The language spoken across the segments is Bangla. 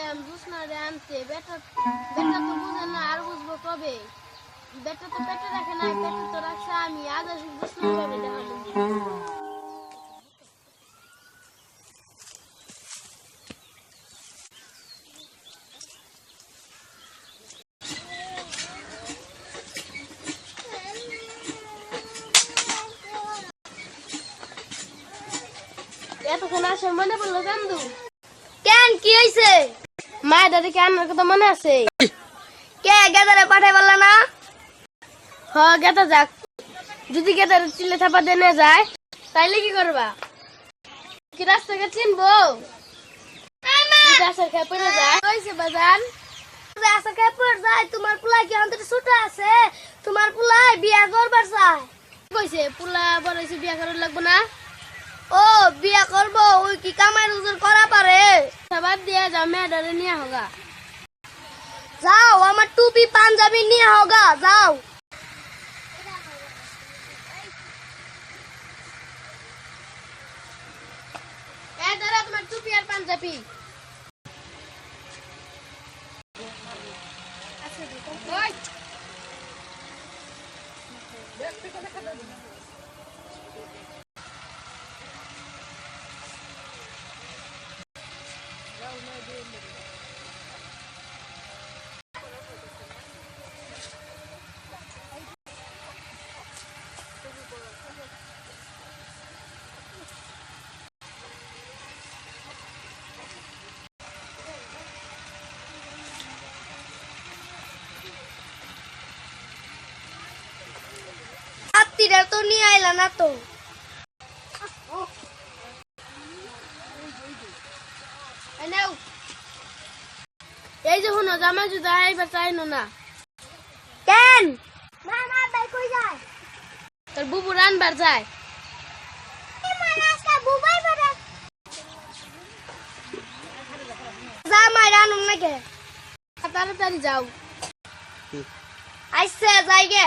গেলাম জুসনারে আনতে। বেটা বেটা তো বুঝে না, আর বুঝবো কবে? বেটা তো পেটে রাখে না, পেটে তো রাখছে আমি। আজ আসি জুসনার ভাবে দেখাবো। এতক্ষণ আসে মনে পড়লো কান্দু। কেন কি হইছে? মায়ের দাদিকে আনার কথা মনে আছে? কে গেদারে পাঠাই বললা না? হ গেতা যাক। যদি গেতার চিল্লে থাপা দেনে যায় তাইলে কি করবা? কি রাস্তাকে চিনবো? রাস্তার খেয়ে পড়ে যায় কইছে বাজান। রাস্তা কে পড় যায়? তোমার পোলা কি অন্তরে ছোট আছে? তোমার পোলা বিয়া করবার চায়। কইছে পুলা বড় হইছে, বিয়া করার লাগবো না? ও বিয়া করব, ওই কি কামাই রোজগার করা পারে? সবার দিয়ে যাও, মেয়েটারে নিয়ে হোগা। যাও আমার টুপি পাঞ্জাবি নিয়ে হোগা, যাও। এই দাঁড়া, তোমার টুপি আর পাঞ্জাবি। ওই আত্মীরা তো নিয়ে আইলা না তো। এই যে শুনো, জামাই যদি আইবার চাইনো না। কেন? না না ভাই কই যায়? তোর বুবু রানবার যায়। জামাই রানুম নাকি? তাড়াতাড়ি যাও। আইসে যাই গে।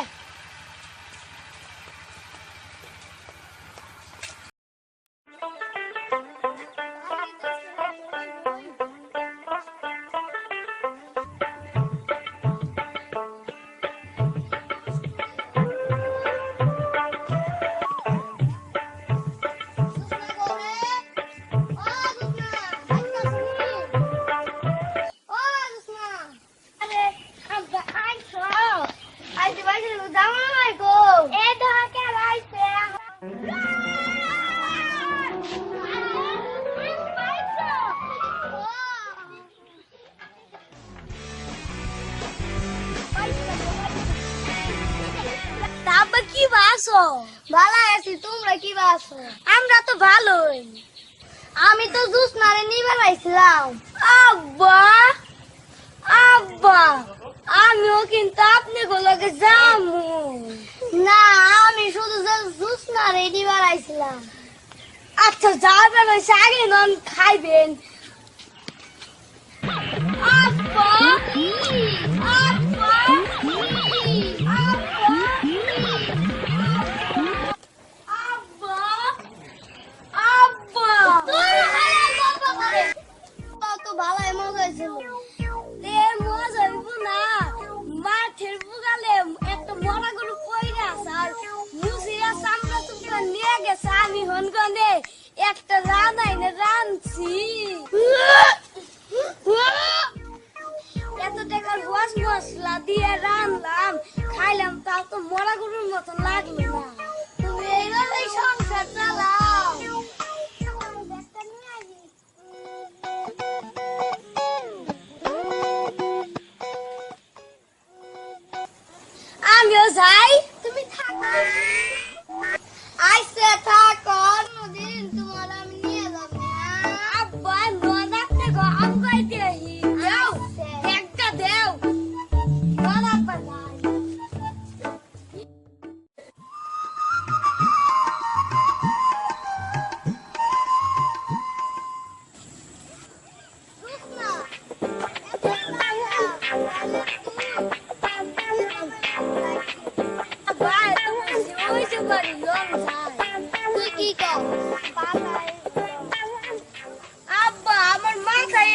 কি বাসো? ভালো আছি, তোমরা কি বাসো? আমরা তো ভালোই। আমি তো জুসনারে নিয়ে বেড়াইছিলাম। আব্বা আব্বা, আমিও কিন্তু আপনি গুলোকে যাবো না। আমি শুধু জুসনারে নিয়ে বেড়াইছিলাম। আচ্ছা যাবেন, ওই আগে নন খাইবেন। আব্বা আব্বা একটা রান্নাই না রাঁধছি। এত টাকার মশলা দিয়ে রান্নলাম, খাইলাম, তাও তো মরা গরুর মতো লাগলো না। তুমি এইভাবেই সংসার চালাও। আমিও যাই, তুমি থাকো। আইসে থাকো, অন্যদিন তোমার আমি নিয়ে যাবো। আব্বা ননাতে গো আমগাই দেহি দাও, একটা দেও ননা পালাই। আব্বা আমার মাথায়